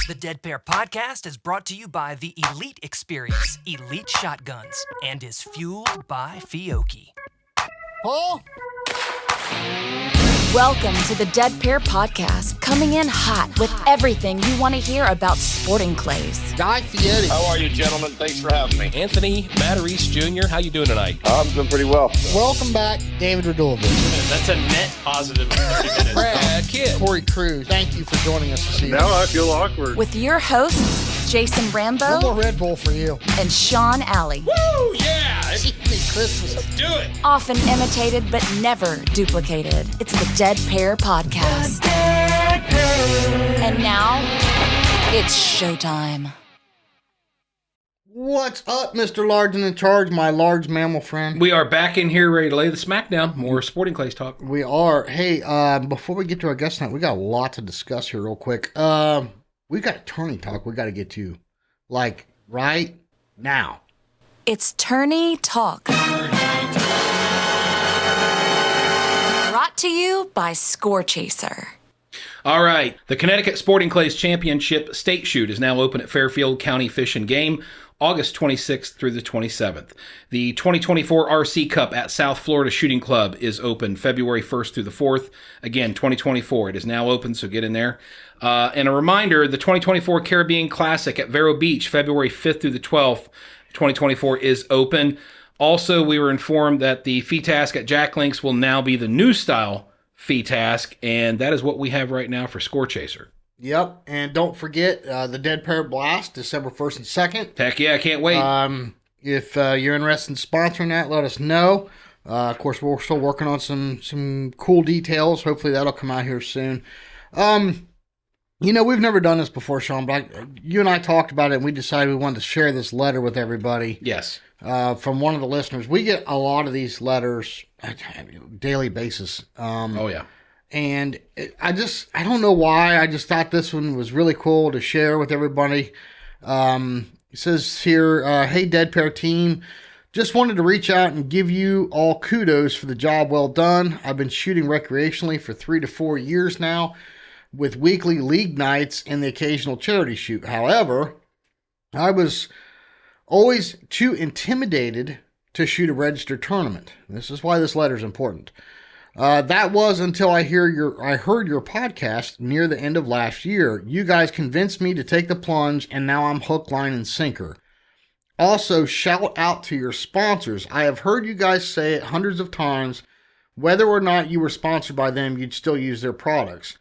The Dead Pair Podcast is brought to you by the Elite Experience, Elite Shotguns, and is fueled by Fiocchi. Paul? Welcome to the Dead Pair Podcast, coming in hot with everything you want to hear about sporting clays. Guy Fieri. How are you, gentlemen? Thanks for having me. Anthony Matarese Jr., how you doing tonight? I'm doing pretty well. Welcome back, David Radulovic. That's a net positive 30 minutes. Brad Kidd. Corey Cruz. Thank you for joining us this evening. Now I feel awkward. With your hosts, Jason One Rambo more Red Bull for you. and Sean Alley. Woo, yeah! Christmas. Let's do it. Often imitated but never duplicated. It's the Dead Pair Podcast. And now, it's showtime. What's up, Mr. Large and in Charge, my large mammal friend? We are back in here ready to lay the smackdown. More sporting clays talk. We are. Hey, before we get to our guest tonight, we got a lot to discuss here real quick. We got attorney talk we got to get to, like, right now. It's Tourney Talk. Brought to you by Score Chaser. All right. The Connecticut Sporting Clays Championship State Shoot is now open at Fairfield County Fish and Game, August 26th through the 27th. The 2024 RC Cup at South Florida Shooting Club is open February 1st through the 4th. Again, 2024. It is now open, so get in there. And a reminder, the 2024 Caribbean Classic at Vero Beach, February 5th through the 12th, 2024 is open. Also, we were informed that the fee task at Jack Links will now be the new style fee task, and that is what we have right now for Score Chaser. Yep, and don't forget the Dead Pair Blast, December 1st and 2nd. Heck yeah, I can't wait. If you're interested in sponsoring that, let us know. Of course, we're still working on some cool details. Hopefully that'll come out here soon. You know, we've never done this before, Sean, but you and I talked about it, and we decided we wanted to share this letter with everybody. Yes. From one of the listeners. We get a lot of these letters on a daily basis. Oh, yeah. And I don't know why. I just thought this one was really cool to share with everybody. It says here, hey, Dead Pair team, just wanted to reach out and give you all kudos for the job well done. I've been shooting recreationally for 3 to 4 years now, with weekly league nights and the occasional charity shoot. However, I was always too intimidated to shoot a registered tournament. This is why this letter is important. That was until I heard your podcast near the end of last year. You guys convinced me to take the plunge, and now I'm hook, line, and sinker. Also, shout out to your sponsors. I have heard you guys say it hundreds of times. Whether or not you were sponsored by them, you'd still use their products.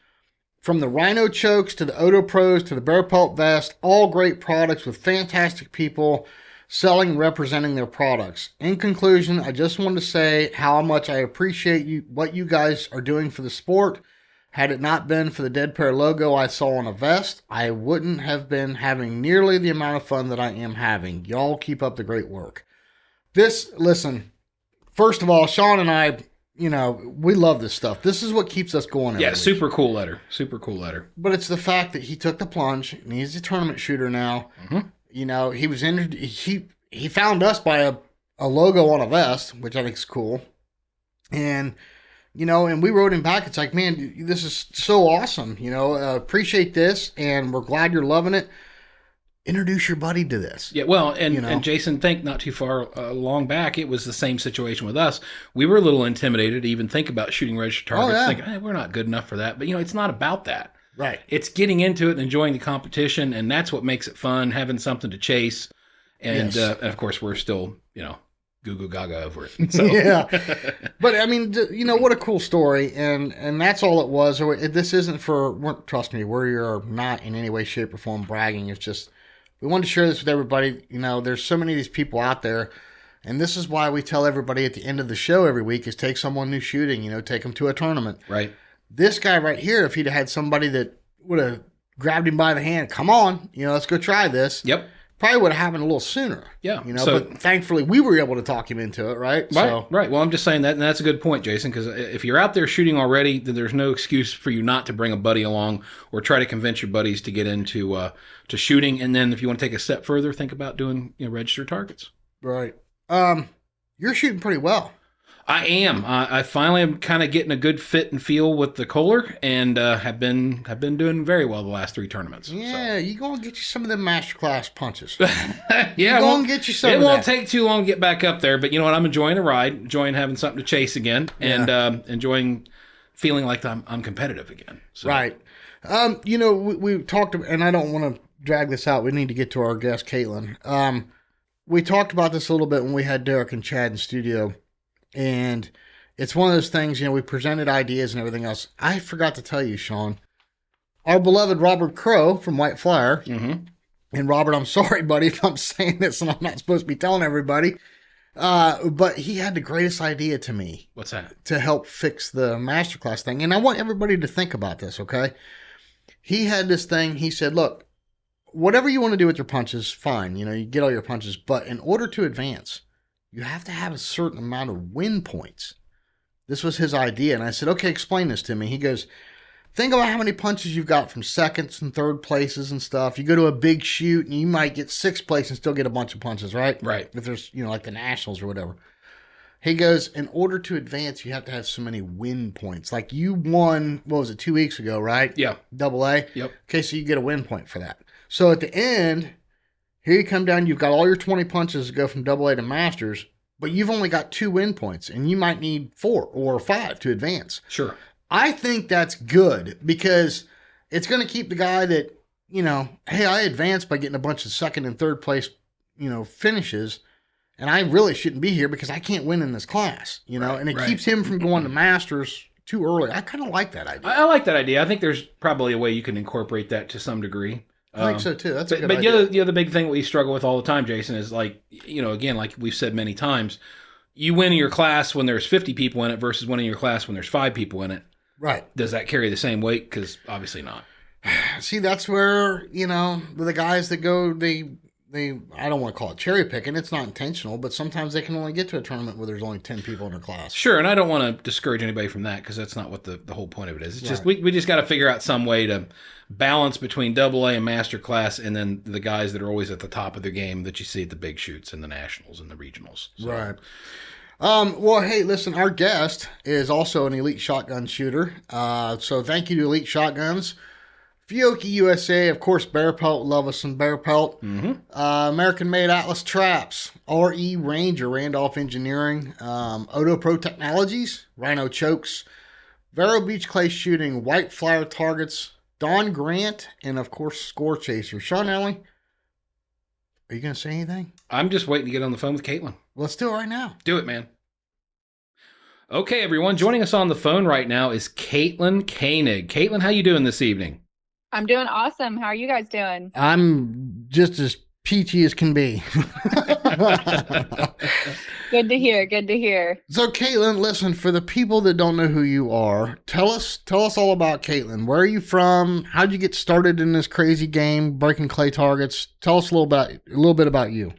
From the Rhino Chokes to the Odo Pros to the Bear Pelt Vest, all great products with fantastic people selling and representing their products. In conclusion, I just wanted to say how much I appreciate what you guys are doing for the sport. Had it not been for the Dead Pair logo I saw on a vest, I wouldn't have been having nearly the amount of fun that I am having. Y'all keep up the great work. Listen, first of all, Sean and I, you know, we love this stuff. This is what keeps us going. Yeah, super cool letter. Super cool letter. But it's the fact that he took the plunge, and he's a tournament shooter now. Mm-hmm. You know, he found us by a logo on a vest, which I think is cool. And, you know, and we wrote him back. It's like, man, this is so awesome. You know, appreciate this, and we're glad you're loving it. Introduce your buddy to this. Yeah, well, and, you know? and Jason, think not too far long back, it was the same situation with us. We were a little intimidated to even think about shooting registered targets. Oh, yeah. Thinking, hey, we're not good enough for that. But, you know, it's not about that. Right. It's getting into it and enjoying the competition, and that's what makes it fun, having something to chase. And, Yes. and of course, we're still, you know, goo-goo gaga over it. So. Yeah. But, I mean, you know, what a cool story. And that's all it was. This isn't trust me, we are not in any way, shape, or form bragging. It's just, we wanted to share this with everybody. You know, there's so many of these people out there. And this is why we tell everybody at the end of the show every week is take someone new shooting, you know, take them to a tournament. Right. This guy right here, if he'd had somebody that would have grabbed him by the hand, come on, you know, let's go try this. Yep. Probably would have happened a little sooner. Yeah. You know, So- but thankfully we were able to talk him into it, right? Right. Well, I'm just saying that, and that's a good point, Jason, because if you're out there shooting already, then there's no excuse for you not to bring a buddy along or try to convince your buddies to get into to shooting. And then if you want to take a step further, think about doing, you know, registered targets. Right. You're shooting pretty well. I am. I finally am kind of getting a good fit and feel with the Kohler, and have been doing very well the last 3 tournaments. Yeah, you go and get you some of them masterclass punches. Yeah, go and get you some. It won't take too long to get back up there, but you know what? I'm enjoying the ride, enjoying having something to chase again, and enjoying feeling like I'm competitive again. So. Right. You know, we talked, and I don't want to drag this out. We need to get to our guest, Kaitlyn. We talked about this a little bit when we had Derek and Chad in studio, and it's one of those things, you know, we presented ideas and everything else. I forgot to tell you, Sean, our beloved Robert Crow from White Flyer, and Robert, I'm sorry, buddy, if I'm saying this and I'm not supposed to be telling everybody, but he had the greatest idea to me. What's that? To help fix the masterclass thing. And I want everybody to think about this, okay? He had this thing, he said, look, whatever you want to do with your punches, fine. You know, you get all your punches, but in order to advance, you have to have a certain amount of win points. This was his idea. And I said, okay, explain this to me. He goes, think about how many punches you've got from seconds and third places and stuff. You go to a big shoot and you might get 6th place and still get a bunch of punches, right? Right. If there's, you know, like the Nationals or whatever. He goes, in order to advance, you have to have so many win points. Like you won, what was it, 2 weeks ago, right? Yeah. AA? Yep. Okay, so you get a win point for that. So at the end, here you come down, you've got all your 20 punches to go from AA to Masters, but you've only got 2 win points, and you might need 4 or 5 to advance. Sure. I think that's good because it's going to keep the guy that, you know, hey, I advanced by getting a bunch of 2nd and 3rd place, you know, finishes, and I really shouldn't be here because I can't win in this class, you know, and it keeps him from going to Masters too early. I kind of like that idea. I like that idea. I think there's probably a way you can incorporate that to some degree. I think so too. That's a good but idea. the other big thing we struggle with all the time, Jason, is like, you know, again, like we've said many times, you win in your class when there's 50 people in it versus winning your class when there's 5 people in it. Right. Does that carry the same weight? Because obviously not. See, that's where, you know, the guys that go, they I don't want to call it cherry picking. It's not intentional, but sometimes they can only get to a tournament where there's only 10 people in their class. Sure, and I don't want to discourage anybody from that because that's not what the whole point of it is. It's just we just got to figure out some way to balance between AA and master class and then the guys that are always at the top of their game that you see at the big shoots and the nationals and the regionals. So. Right. Well, hey, listen, our guest is also an elite shotgun shooter. So thank you to Elite Shotguns. Fiocchi USA, of course, Bear Pelt, love us some Bear Pelt. American-made Atlas Traps, RE Ranger, Randolph Engineering, Odo Pro Technologies, Rhino Chokes, Vero Beach Clay Shooting, White Flyer Targets, Don Grant, and, of course, Score Chaser. Sean Ellie, are you going to say anything? I'm just waiting to get on the phone with Kaitlyn. Let's do it right now. Do it, man. Okay, everyone. Joining us on the phone right now is Kaitlyn Koenig. Kaitlyn, how you doing this evening? I'm doing awesome. How are you guys doing? I'm just as peachy as can be. Good to hear. Good to hear. So, Kaitlyn, listen, for the people that don't know who you are, tell us all about Kaitlyn. Where are you from? How'd you get started in this crazy game, breaking clay targets? Tell us a little bit about you.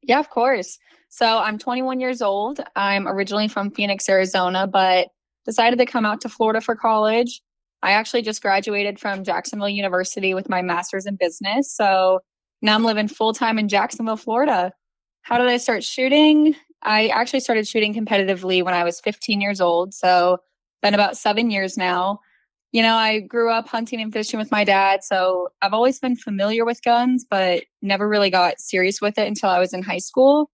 Yeah, of course. So I'm 21 years old. I'm originally from Phoenix, Arizona, but decided to come out to Florida for college. I actually just graduated from Jacksonville University with my master's in business. So now I'm living full-time in Jacksonville, Florida. How did I start shooting? I actually started shooting competitively when I was 15 years old. So been about 7 years now. You know, I grew up hunting and fishing with my dad. So I've always been familiar with guns, but never really got serious with it until I was in high school.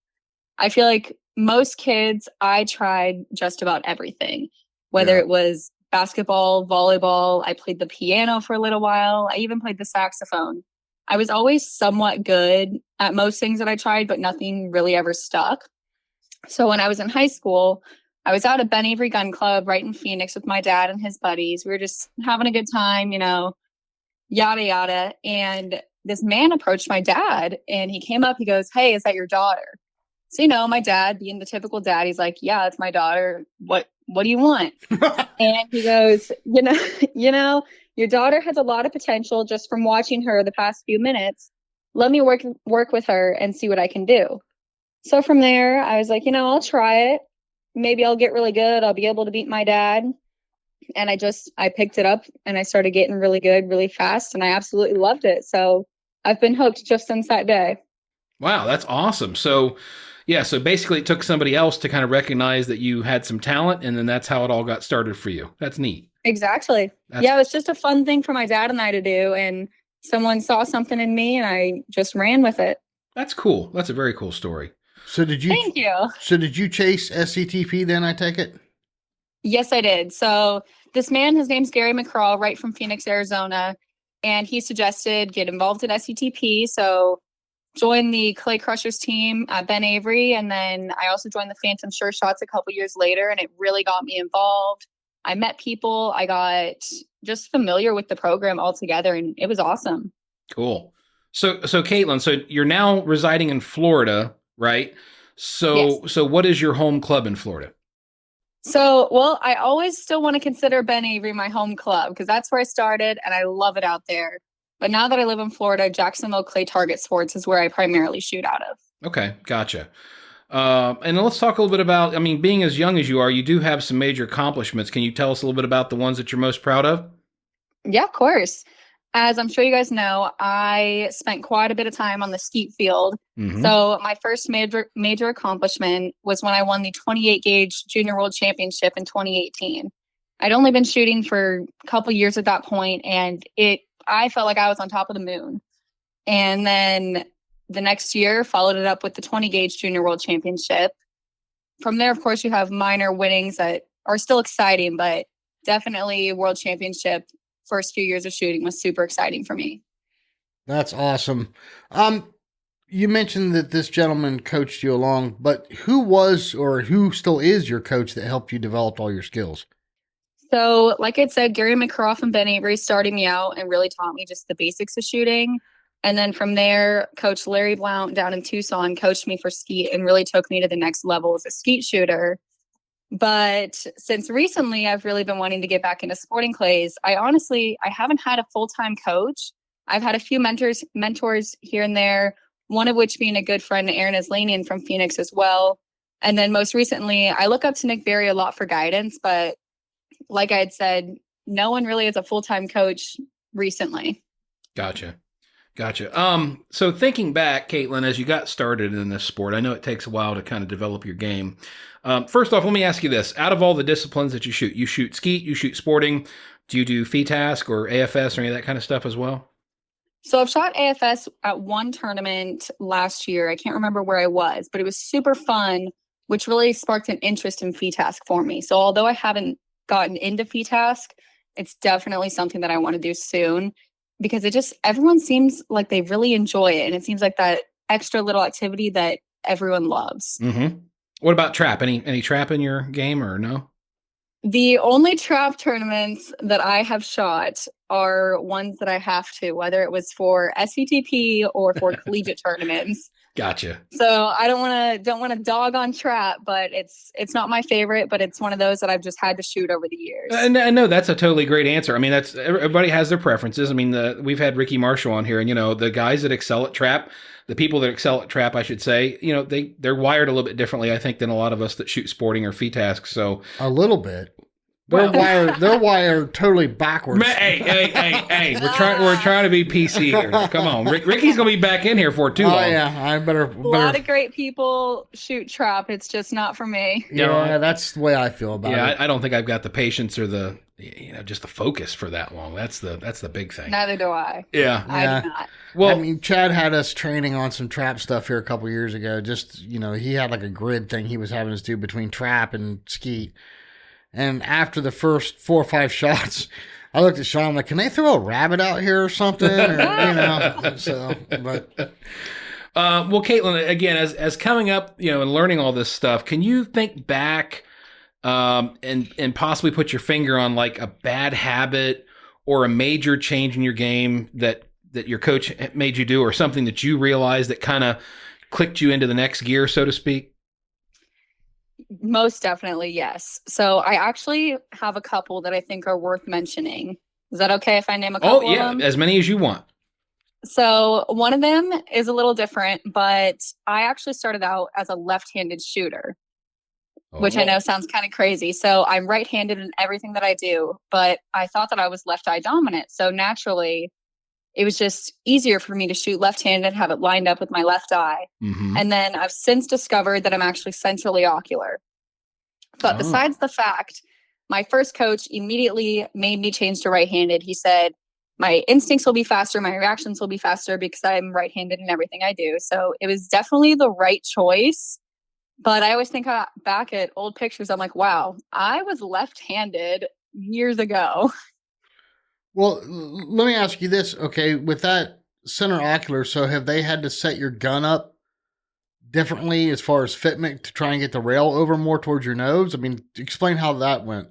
I feel like most kids, I tried just about everything, whether it was basketball, volleyball. I played the piano for a little while. I even played the saxophone. I was always somewhat good at most things that I tried, but nothing really ever stuck. So when I was in high school, I was out at Ben Avery Gun Club right in Phoenix with my dad and his buddies. We were just having a good time, you know, yada, yada. And this man approached my dad and he came up, he goes, "Hey, is that your daughter?" So, you know, my dad being the typical dad, he's like, "Yeah, it's my daughter. What do you want?" And he goes, you know, your daughter has a lot of potential just from watching her the past few minutes. Let me work with her and see what I can do. So from there, I was like, you know, I'll try it. Maybe I'll get really good. I'll be able to beat my dad. And I picked it up and I started getting really good really fast. And I absolutely loved it. So I've been hooked just since that day. Wow, that's awesome. So, Yeah, so basically it took somebody else to kind of recognize that you had some talent, and then that's how it all got started for you. That's neat. Exactly. Yeah, it was just a fun thing for my dad and I to do, and someone saw something in me and I just ran with it. That's cool. That's a very cool story. So did you? Thank you. So did you chase SCTP then, I take it? Yes, I did. So this man, his name's Gary McCraw, right from Phoenix, Arizona, and he suggested get involved in SCTP. So joined the Clay Crushers team at Ben Avery, and then I also joined the Phantom Sure Shots a couple years later, and it really got me involved. I met people. I got just familiar with the program altogether, and it was awesome. Cool. So Kaitlyn, so you're now residing in Florida, right? So Yes. so what is your home club in Florida? So, well, I always still want to consider Ben Avery my home club because that's where I started, and I love it out there. But now that I live in Florida, Jacksonville Clay Target Sports is where I primarily shoot out of. Okay, gotcha. And let's talk a little bit about, I mean, being as young as you are, you do have some major accomplishments. Can you tell us a little bit about the ones that you're most proud of? Yeah, of course. As I'm sure you guys know, I spent quite a bit of time on the skeet field. Mhm. So my first major accomplishment was when I won the 28 gauge Junior World Championship in 2018. I'd only been shooting for a couple years at that point, and I felt like I was on top of the moon. And then the next year followed it up with the 20 gauge Junior World Championship. From there, of course, you have minor winnings that are still exciting, but definitely World Championship. First few years of shooting was super exciting for me. That's awesome. You mentioned that this gentleman coached you along, but who was or who still is your coach that helped you develop all your skills? So, like I said, Gary McCraw and Ben Avery started me out and really taught me just the basics of shooting. And then from there, Coach Larry Blount down in Tucson coached me for skeet and really took me to the next level as a skeet shooter. But since recently, I've really been wanting to get back into sporting clays. I haven't had a full-time coach. I've had a few mentors here and there, one of which being a good friend, Aaron Islanian from Phoenix as well. And then most recently, I look up to Nick Berry a lot for guidance, but like I had said, no one really is a full-time coach recently. Gotcha. So thinking back, Kaitlyn, as you got started in this sport, I know it takes a while to kind of develop your game. First off, let me ask you this. Out of all the disciplines that you shoot skeet, you shoot sporting, do you do FETASC or AFS or any of that kind of stuff as well? So I've shot AFS at one tournament last year. I can't remember where I was, but it was super fun, which really sparked an interest in FETASC for me. So although I haven't gotten into FETASC, it's definitely something that I want to do soon because everyone seems like they really enjoy it. And it seems like that extra little activity that everyone loves. Mm-hmm. What about trap? Any trap in your game or no? The only trap tournaments that I have shot are ones that I have to, whether it was for SCTP or for collegiate tournaments. Gotcha. So I don't want to dog on trap, but it's not my favorite, but it's one of those that I've just had to shoot over the years. And I know that's a totally great answer. I mean, that's everybody has their preferences. I mean, we've had Ricky Marshall on here, and the guys that excel at trap, the people that excel at trap, I should say, they're wired a little bit differently, I think, than a lot of us that shoot sporting or FETASC. So a little bit. They're wired totally backwards. Hey, we're trying to be PC here. Come on. Ricky's gonna be back in here for too long. Oh yeah, I better. A lot of great people shoot trap. It's just not for me. Yeah, that's the way I feel about it. Yeah, I don't think I've got the patience or the just the focus for that long. That's the big thing. Neither do I. Yeah. I do not. Well, I mean, Chad had us training on some trap stuff here a couple years ago. Just, he had like a grid thing he was having us do between trap and skeet. And after the first 4 or 5 shots, I looked at Sean like, can they throw a rabbit out here or something? Or, well, Kaitlyn, again, as coming up, and learning all this stuff, can you think back and possibly put your finger on like a bad habit or a major change in your game that your coach made you do, or something that you realized that kind of clicked you into the next gear, so to speak? Most definitely, yes. So I actually have a couple that I think are worth mentioning. Is that okay if I name a couple? Oh, yeah, of them? As many as you want. So one of them is a little different, but I actually started out as a left-handed shooter, which I know sounds kind of crazy. So I'm right-handed in everything that I do, but I thought that I was left eye dominant. So naturally, it was just easier for me to shoot left-handed and have it lined up with my left eye. Mm-hmm. And then I've since discovered that I'm actually centrally ocular. But besides the fact, my first coach immediately made me change to right-handed. He said, my instincts will be faster, my reactions will be faster because I'm right-handed in everything I do. So it was definitely the right choice. But I always think back at old pictures, I'm like, wow, I was left-handed years ago. Well, let me ask you this. Okay, with that center ocular, so have they had to set your gun up differently as far as fitment to try and get the rail over more towards your nose? I mean, explain how that went.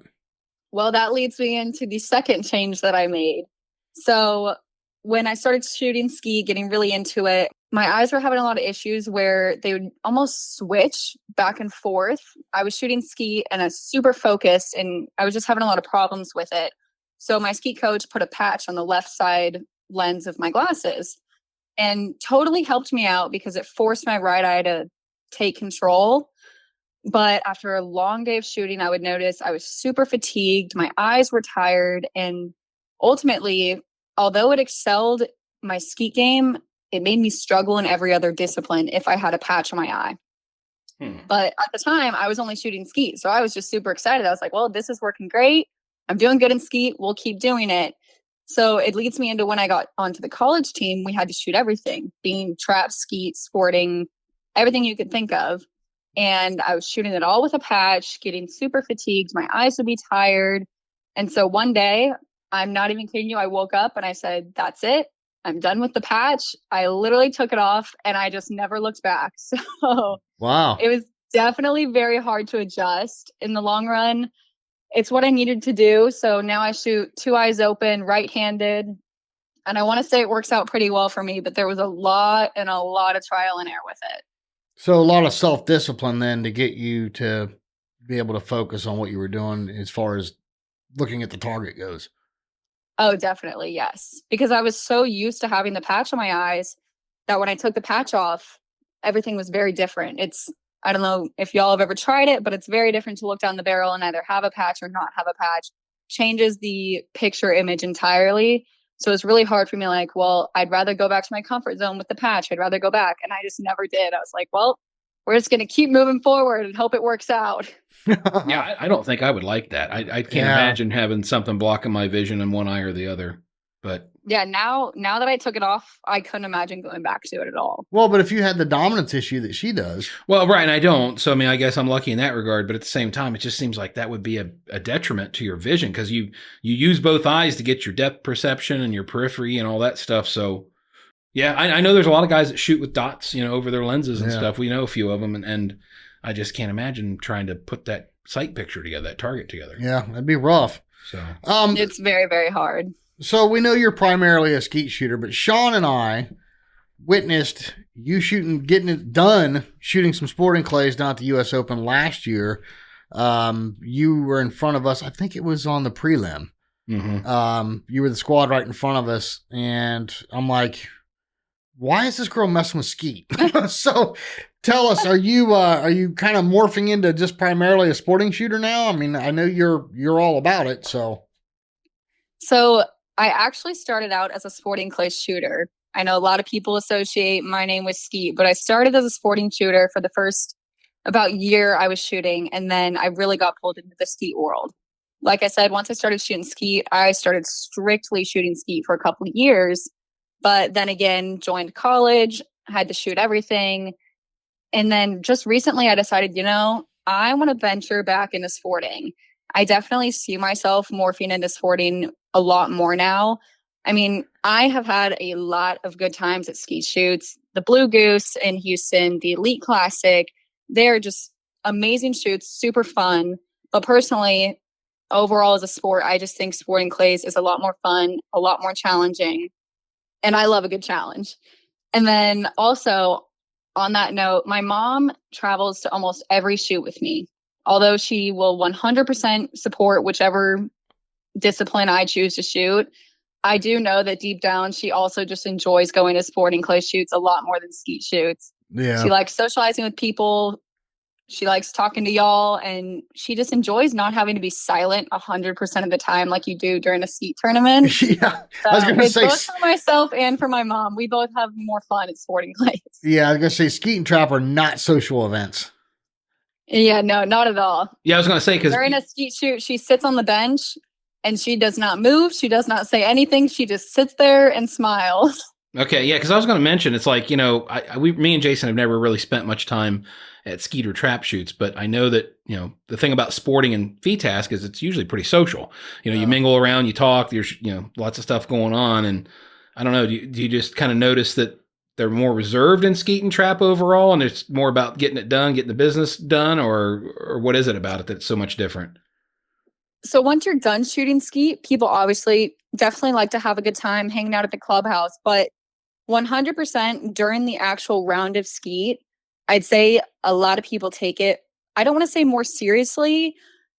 Well, that leads me into the second change that I made. So when I started shooting ski, getting really into it, my eyes were having a lot of issues where they would almost switch back and forth. I was shooting ski and I was super focused and I was just having a lot of problems with it. So my ski coach put a patch on the left side lens of my glasses and totally helped me out because it forced my right eye to take control. But after a long day of shooting, I would notice I was super fatigued. My eyes were tired. And ultimately, although it excelled my skeet game, it made me struggle in every other discipline if I had a patch on my eye. But at the time, I was only shooting skeet. So I was just super excited. I was like, well, this is working great. I'm doing good in skeet. We'll keep doing it. So it leads me into when I got onto the college team, we had to shoot everything, being trap, skeet, sporting, everything you could think of. And I was shooting it all with a patch, getting super fatigued. My eyes would be tired. And so one day, I'm not even kidding you, I woke up and I said, that's it. I'm done with the patch. I literally took it off and I just never looked back. So wow, it was definitely very hard to adjust. In the long run, it's what I needed to do. So now I shoot two eyes open, right-handed. And I want to say it works out pretty well for me, but there was a lot of trial and error with it. So a lot of self-discipline then to get you to be able to focus on what you were doing as far as looking at the target goes. Oh, definitely. Yes. Because I was so used to having the patch on my eyes that when I took the patch off, everything was very different. I don't know if y'all have ever tried it, but it's very different to look down the barrel and either have a patch or not have a patch. Changes the picture image entirely. So it's really hard for me. Like, well, I'd rather go back to my comfort zone with the patch. I'd rather go back. And I just never did. I was like, well, we're just going to keep moving forward and hope it works out. Yeah, I don't think I would like that. I can't imagine having something blocking my vision in one eye or the other. But yeah, now that I took it off, I couldn't imagine going back to it at all. Well, but if you had the dominance issue that she does. Well, right, and I don't. So, I mean, I guess I'm lucky in that regard. But at the same time, it just seems like that would be a detriment to your vision because you use both eyes to get your depth perception and your periphery and all that stuff. So, yeah, I know there's a lot of guys that shoot with dots, over their lenses and stuff. We know a few of them. And I just can't imagine trying to put that sight picture together, that target together. Yeah, that'd be rough. So it's very, very hard. So we know you're primarily a skeet shooter, but Sean and I witnessed you getting it done, shooting some sporting clays down at the U.S. Open last year. You were in front of us. I think it was on the prelim. mm-hmm. You were the squad right in front of us, and I'm like, why is this girl messing with skeet? So tell us, are you kind of morphing into just primarily a sporting shooter now? I mean, I know you're all about it, so. So I actually started out as a sporting clay shooter. I know a lot of people associate my name with skeet, but I started as a sporting shooter for the first about year I was shooting, and then I really got pulled into the skeet world. Like I said, once I started shooting skeet, I started strictly shooting skeet for a couple of years, but then again, joined college, had to shoot everything. And then just recently I decided, I want to venture back into sporting. I definitely see myself morphing into sporting a lot more now. I mean, I have had a lot of good times at skeet shoots. The Blue Goose in Houston, the Elite Classic, they're just amazing shoots, super fun. But personally, overall as a sport, I just think sporting clays is a lot more fun, a lot more challenging. And I love a good challenge. And then also on that note, my mom travels to almost every shoot with me. Although she will 100% support whichever discipline I choose to shoot, I do know that deep down, she also just enjoys going to sporting clay shoots a lot more than skeet shoots. Yeah. She likes socializing with people. She likes talking to y'all, and she just enjoys not having to be silent 100% of the time like you do during a skeet tournament. Yeah, So I was going to it's say. both for myself and for my mom. We both have more fun at sporting clays. Yeah, I was going to say skeet and trap are not social events. Yeah, no, not at all. Yeah, I was going to say, because during a skeet shoot, she sits on the bench and she does not move. She does not say anything. She just sits there and smiles. Okay, yeah, because I was going to mention, it's like, me and Jason have never really spent much time at skeet or trap shoots, but I know that, the thing about sporting and VTask is it's usually pretty social. You mingle around, you talk, there's, lots of stuff going on. And I don't know, do you just kind of notice that they're more reserved in skeet and trap overall, and it's more about getting it done, getting the business done, or what is it about it that's so much different? So once you're done shooting skeet, people obviously definitely like to have a good time hanging out at the clubhouse, but 100% during the actual round of skeet, I'd say a lot of people take it, I don't want to say more seriously,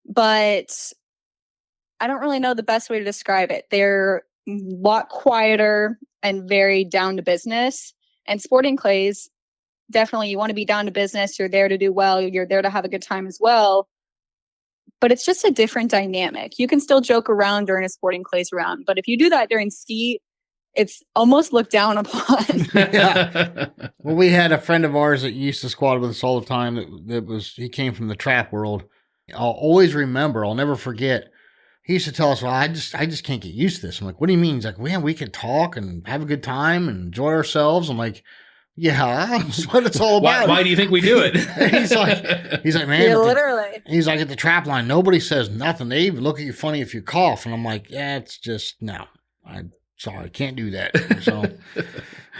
but I don't really know the best way to describe it. They're a lot quieter and very down to business. And sporting clays, definitely you want to be down to business. You're there to do well. You're there to have a good time as well. But it's just a different dynamic. You can still joke around during a sporting clays round, but if you do that during skeet, it's almost looked down upon. Yeah. Well, we had a friend of ours that used to squad with us all the time. He came from the trap world. I'll always remember. I'll never forget. He used to tell us, "Well, I just can't get used to this." I'm like, "What do you mean?" He's like, "Man, we can talk and have a good time and enjoy ourselves." I'm like, "Yeah, that's what it's all about." Why do you think we do it? he's like, "Man, yeah, literally." He's like, at the trap line, nobody says nothing. They even look at you funny if you cough. And I'm like, "Yeah, it's just no. I'm sorry, can't do that." So,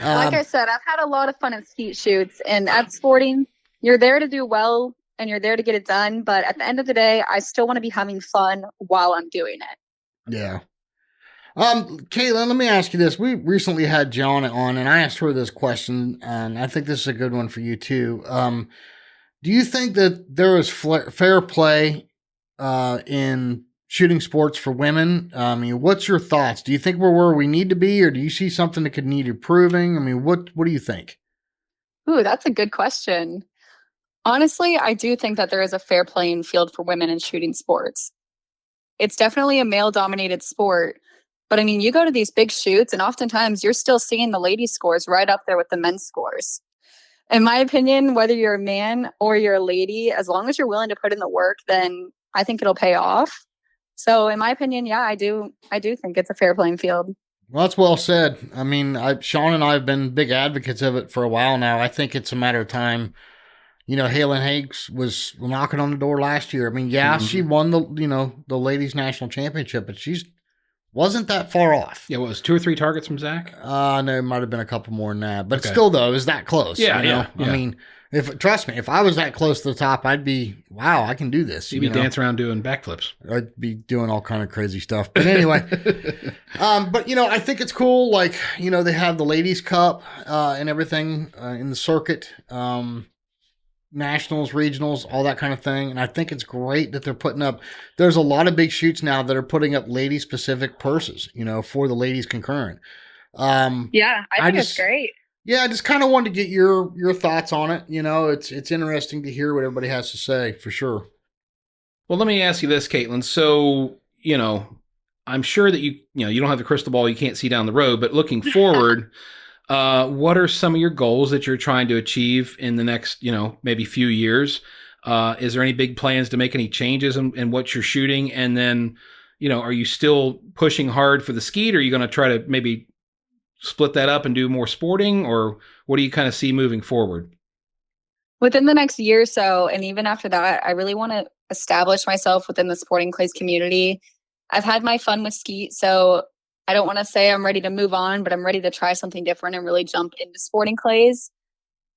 like I said, I've had a lot of fun at skeet shoots, and at sporting, you're there to do well and you're there to get it done. But at the end of the day, I still want to be having fun while I'm doing it. Yeah. Kaitlyn, let me ask you this. We recently had John on, and I asked her this question, and I think this is a good one for you too. Do you think that there is fair play in shooting sports for women? I mean, what's your thoughts? Do you think we're where we need to be, or do you see something that could need improving? I mean, what do you think? Ooh, that's a good question. Honestly, I do think that there is a fair playing field for women in shooting sports. It's definitely a male-dominated sport, but I mean, you go to these big shoots, and oftentimes you're still seeing the ladies' scores right up there with the men's scores. In my opinion, whether you're a man or you're a lady, as long as you're willing to put in the work, then I think it'll pay off. So in my opinion, yeah, I do think it's a fair playing field. Well, that's well said. I mean, Sean and I have been big advocates of it for a while now. I think it's a matter of time. Halen Higgs was knocking on the door last year. I mean, yeah, she won the ladies national championship, but she's wasn't that far off. Yeah, what was 2 or 3 targets from Zach? No, it might have been a couple more than that, but still, though, it was that close. Yeah. I mean, trust me, if I was that close to the top, I'd be, wow, I can do this. You'd be dancing around doing backflips. I'd be doing all kind of crazy stuff. But anyway, but I think it's cool. Like, they have the Ladies Cup and everything in the circuit. Nationals, regionals, all that kind of thing. And I think it's great that they're putting up, there's a lot of big shoots now that are putting up lady specific purses, for the ladies concurrent. Yeah, I think it's great. Yeah, I just kind of wanted to get your thoughts on it. It's interesting to hear what everybody has to say for sure. Well, let me ask you this, Kaitlyn. So, I'm sure that you don't have the crystal ball, you can't see down the road, but looking forward, what are some of your goals that you're trying to achieve in the next, maybe few years? Is there any big plans to make any changes in what you're shooting? And then, are you still pushing hard for the skeet? Or are you going to try to maybe split that up and do more sporting? Or what do you kind of see moving forward? Within the next year or so, and even after that, I really want to establish myself within the sporting clays community. I've had my fun with skeet, so I don't want to say I'm ready to move on, but I'm ready to try something different and really jump into sporting clays.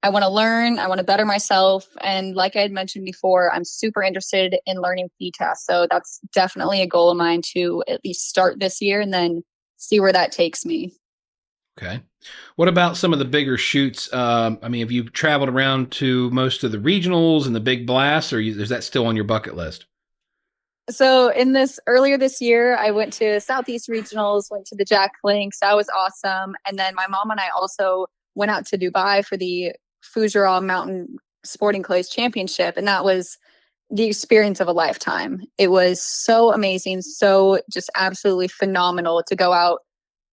I want to learn. I want to better myself. And like I had mentioned before, I'm super interested in learning VTask. So that's definitely a goal of mine to at least start this year and then see where that takes me. Okay. What about some of the bigger shoots? Have you traveled around to most of the regionals and the big blasts, or is that still on your bucket list? So earlier this year, I went to Southeast Regionals, went to the Jack Links. That was awesome. And then my mom and I also went out to Dubai for the Fujairah Mountain Sporting Clays Championship, and that was the experience of a lifetime. It was so amazing, so just absolutely phenomenal to go out.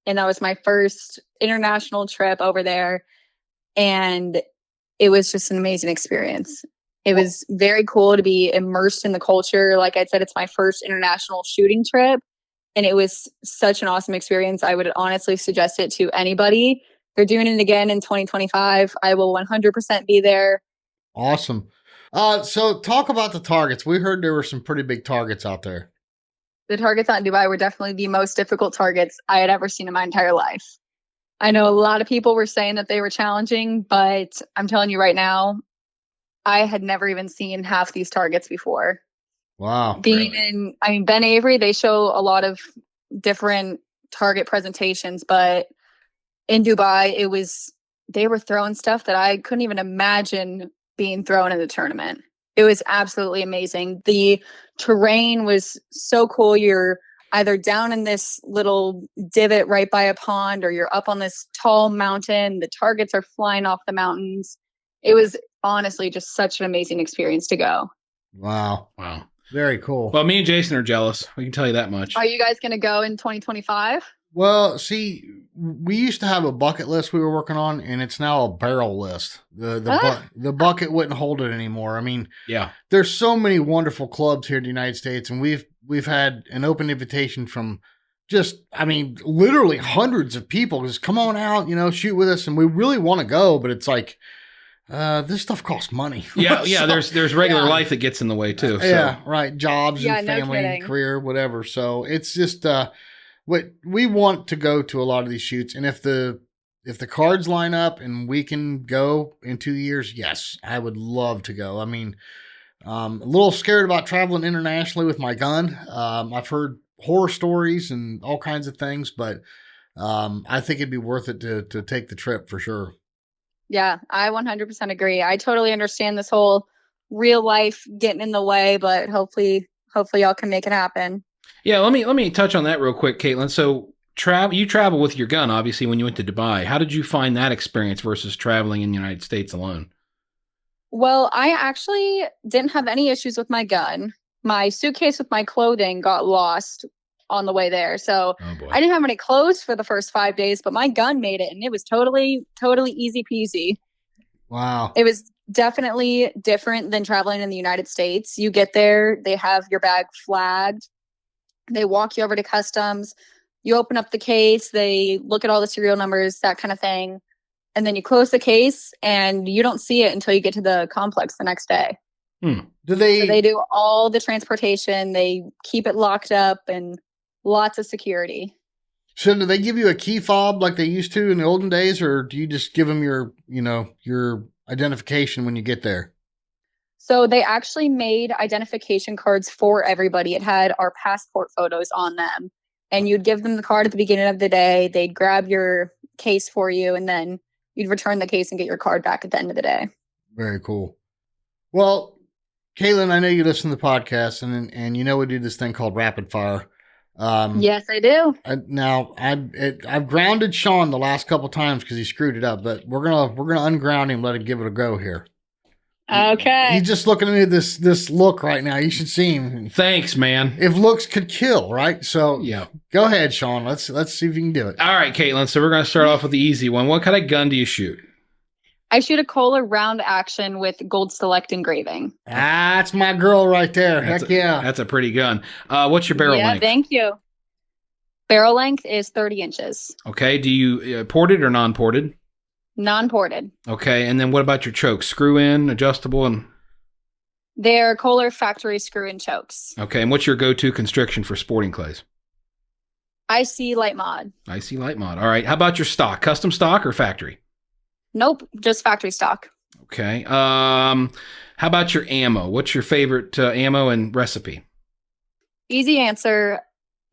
And that was my first international trip over there. And it was just an amazing experience. It was very cool to be immersed in the culture. Like I said, it's my first international shooting trip. And it was such an awesome experience. I would honestly suggest it to anybody. They're doing it again in 2025. I will 100% be there. Awesome. So talk about the targets. We heard there were some pretty big targets out there. The targets out in Dubai were definitely the most difficult targets I had ever seen in my entire life. I know a lot of people were saying that they were challenging, but I'm telling you right now, I had never even seen half these targets before. Wow. Ben Avery, they show a lot of different target presentations, but in Dubai, they were throwing stuff that I couldn't even imagine being thrown in the tournament. It was absolutely amazing. The terrain was so cool. You're either down in this little divot right by a pond, or you're up on this tall mountain. The targets are flying off the mountains. It was honestly just such an amazing experience to go. Wow. Very cool. Well, me and Jason are jealous. We can tell you that much. Are you guys going to go in 2025? Well, see, we used to have a bucket list we were working on, and it's now a barrel list. The bucket wouldn't hold it anymore. I mean, yeah, there's so many wonderful clubs here in the United States, and we've had an open invitation from literally hundreds of people. Just come on out, shoot with us, and we really want to go, but it's like, this stuff costs money. Yeah. There's regular life that gets in the way too. So. Yeah, right. Jobs and family, no career, whatever. So it's just what we want to go to a lot of these shoots, and if the cards line up and we can go in 2 years, yes, I would love to go. I mean, a little scared about traveling internationally with my gun. I've heard horror stories and all kinds of things, but I think it'd be worth it to take the trip for sure. Yeah, I 100% agree. I totally understand this whole real life getting in the way, but hopefully y'all can make it happen. Yeah, let me touch on that real quick, Kaitlyn. So you travel with your gun, obviously, when you went to Dubai. How did you find that experience versus traveling in the United States alone? Well, I actually didn't have any issues with my gun. My suitcase with my clothing got lost on the way there. So I didn't have any clothes for the first 5 days, but my gun made it, and it was totally easy peasy. Wow. It was definitely different than traveling in the United States. You get there, they have your bag flagged. They walk you over to customs. You open up the case. They look at all the serial numbers, that kind of thing. And then you close the case and you don't see it until you get to the complex the next day. So they do all the transportation. They keep it locked up and lots of security. So do they give you a key fob like they used to in the olden days, or do you just give them your identification when you get there? So they actually made identification cards for everybody. It had our passport photos on them. And you'd give them the card at the beginning of the day. They'd grab your case for you, and then you'd return the case and get your card back at the end of the day. Very cool. Well, Kaitlyn, I know you listen to the podcast, and you know we do this thing called Rapid Fire. Yes, I do. I've grounded Sean the last couple times because he screwed it up, but we're gonna unground him, let him give it a go here. Okay. He's just looking at me with this look right now. You should see him. Thanks, man. If looks could kill, right? So yeah. Go ahead, Sean. Let's see if you can do it. All right, Kaitlyn. So we're going to start off with the easy one. What kind of gun do you shoot? I shoot a Kohler round action with gold select engraving. That's my girl right there. Heck yeah. That's a pretty gun. What's your barrel length? Thank you. Barrel length is 30 inches. Okay. Do you ported or non-ported? Non-ported. Okay. And then what about your chokes? Screw in, adjustable, and... They're Kohler factory screw-in chokes. Okay. And what's your go-to constriction for sporting clays? IC light mod. IC light mod. All right. How about your stock? Custom stock or factory? Nope. Just factory stock. Okay. How about your ammo? What's your favorite ammo and recipe? Easy answer.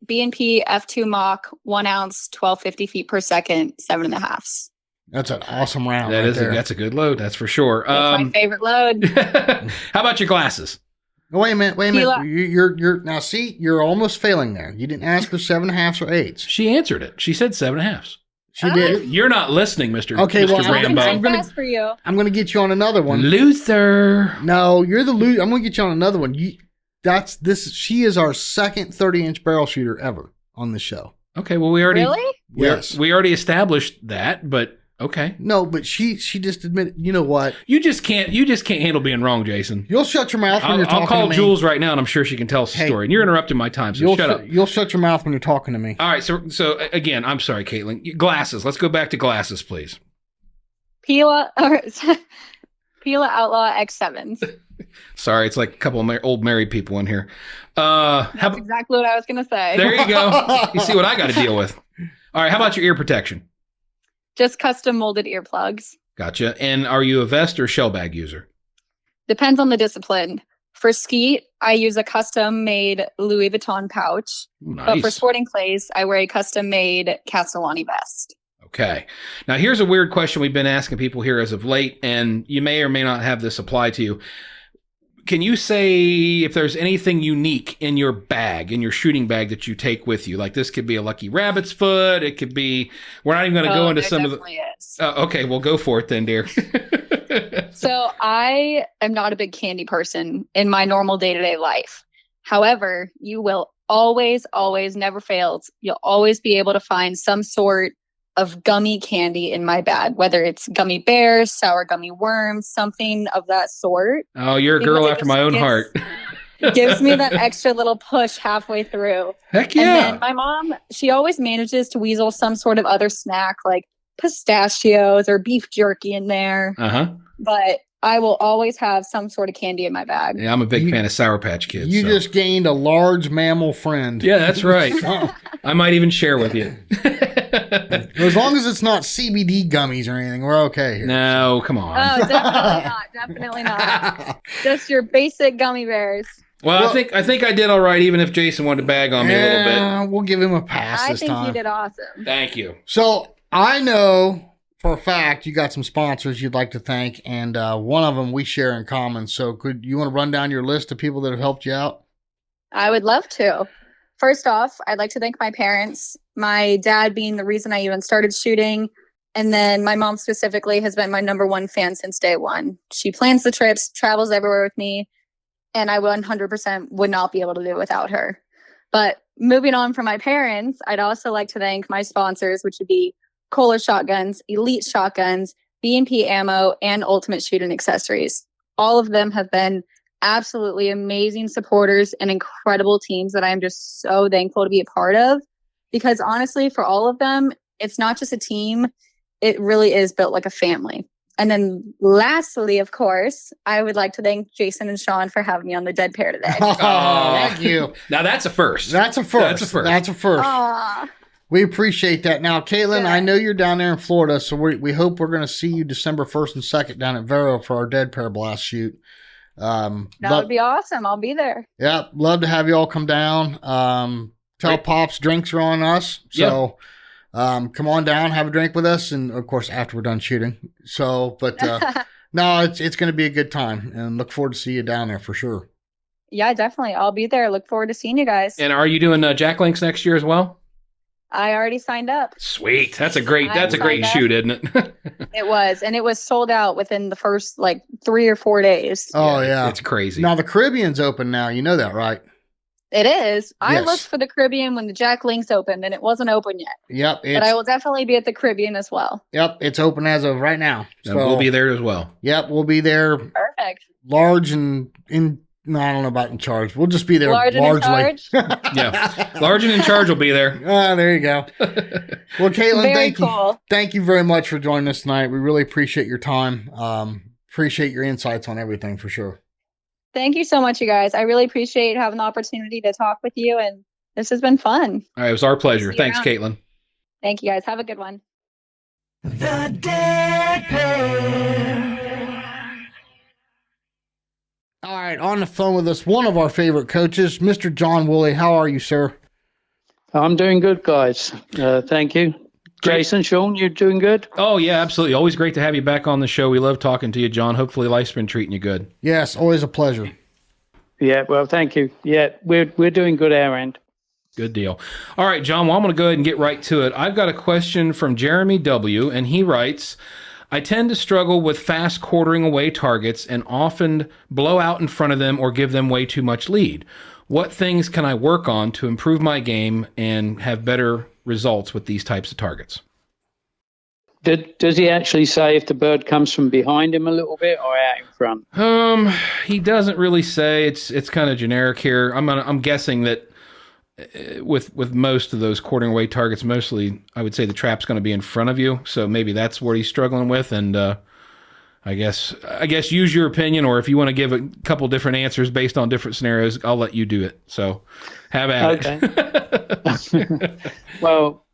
B&P F2 Mach, 1 ounce, 1250 feet per second, 7.5. That's an awesome round. That's a good load. That's for sure. That's my favorite load. How about your glasses? Wait a minute. You're now see, you're almost failing there. You didn't ask for 7.5s or 8s. She answered it. She said 7.5s. She did. You're not listening, Mr. Okay, well, Mr. Rambo. I'm fast for you. I'm going to get you on another one. Luther. No, you're the loser. I'm going to get you on another one. She is our second 30-inch barrel shooter ever on the show. Okay, well, we already Yes. we already established that, but okay. No, but she just admitted. You know what? You just can't handle being wrong, Jason. You'll shut your mouth when you're talking I'll call to me. Jules right now, and I'm sure she can tell us a story. And you're interrupting my time, so shut up. You'll shut your mouth when you're talking to me. All right, so again, I'm sorry, Kaitlyn. Glasses. Let's go back to glasses, please. Pila Outlaw X7s. Sorry, it's like a couple of old married people in here. That's exactly what I was going to say. There you go. You see what I got to deal with. All right, how about your ear protection? Just custom molded earplugs. Gotcha. And are you a vest or shell bag user? Depends on the discipline. For skeet, I use a custom made Louis Vuitton pouch. Nice. But for sporting clays, I wear a custom made Castellani vest. Okay. Now, here's a weird question we've been asking people here as of late, and you may or may not have this apply to you. Can you say if there's anything unique in your bag, in your shooting bag that you take with you? Like this could be a lucky rabbit's foot. It could be, we're not even going to go into some of the. Is. Okay, well, go for it then, dear. So I am not a big candy person in my normal day-to-day life. However, you will always, never fails. You'll always be able to find some sort of gummy candy in my bag, whether it's gummy bears, sour gummy worms, something of that sort. Oh, you're a girl after my own heart. Gives me that extra little push halfway through. Heck yeah. And then my mom, she always manages to weasel some sort of other snack like pistachios or beef jerky in there. Uh-huh. But I will always have some sort of candy in my bag. Yeah, I'm a big fan of Sour Patch Kids. You just gained a large mammal friend. Yeah, that's right. I might even share with you. As long as it's not CBD gummies or anything, we're okay here. No, come on. Oh, definitely not. Definitely not. Just your basic gummy bears. Well, I think I did all right, even if Jason wanted to bag on me a little bit. We'll give him a pass this time. I think you did awesome. Thank you. So I know for a fact you got some sponsors you'd like to thank, and one of them we share in common. So could you want to run down your list of people that have helped you out? I would love to. First off, I'd like to thank my parents, my dad being the reason I even started shooting. And then my mom specifically has been my number one fan since day one. She plans the trips, travels everywhere with me, and I 100% would not be able to do it without her. But moving on from my parents, I'd also like to thank my sponsors, which would be Kohler Shotguns, Elite Shotguns, B&P Ammo, and Ultimate Shooting Accessories. All of them have been absolutely amazing supporters and incredible teams that I'm just so thankful to be a part of. Because honestly, for all of them, it's not just a team. It really is built like a family. And then lastly, of course, I would like to thank Jason and Sean for having me on the Dead Pair today. Oh, thank you. Now that's a first. That's a first. Aww. We appreciate that. Now, Kaitlyn, I know you're down there in Florida, so we hope we're going to see you December 1st and 2nd down at Vero for our Dead Pair Blast shoot. That would be awesome. I'll be there. Yeah, love to have you all come down. Tell Pops drinks are on us. So come on down, have a drink with us, and of course after we're done shooting. So, but no, it's going to be a good time, and look forward to see you down there for sure. Yeah, definitely. I'll be there. Look forward to seeing you guys. And are you doing Jack Links next year as well? I already signed up. Sweet. That's a great shoot, isn't it? It was. And it was sold out within the first 3 or 4 days. Oh, yeah. It's crazy. Now the Caribbean's open now. You know that, right? It is. I Yes. looked for the Caribbean when the Jack Links opened and it wasn't open yet. Yep. But I will definitely be at the Caribbean as well. Yep. It's open as of right now. And we'll be there as well. Yep. We'll be there. Perfect. Large and no, I don't know about in charge. We'll just be there largely. In charge? Yeah. Large and in charge will be there. There you go. Well, Kaitlyn, Very cool. Thank you very much for joining us tonight. We really appreciate your time. Appreciate your insights on everything for sure. Thank you so much, you guys. I really appreciate having the opportunity to talk with you, and this has been fun. All right. It was our pleasure. See you Thanks, around. Kaitlyn. Thank you, guys. Have a good one. The Dead Pair. All right, on the phone with us, one of our favorite coaches, Mr. John Woolley. How are you, sir? I'm doing good, guys. Thank you. Jason, Sean, you doing good? Oh, yeah, absolutely. Always great to have you back on the show. We love talking to you, John. Hopefully life's been treating you good. Yes, always a pleasure. Yeah, well, thank you. Yeah, we're doing good our end. Good deal. All right, John, well, I'm going to go ahead and get right to it. I've got a question from Jeremy W., and he writes, I tend to struggle with fast quartering away targets and often blow out in front of them or give them way too much lead. What things can I work on to improve my game and have better results with these types of targets? Does he actually say if the bird comes from behind him a little bit or out in front? He doesn't really say. It's kind of generic here. I'm guessing that with most of those quartering away targets, mostly I would say the trap's going to be in front of you. So maybe that's what he's struggling with. And I guess use your opinion, or if you want to give a couple different answers based on different scenarios, I'll let you do it. So have at it. Well,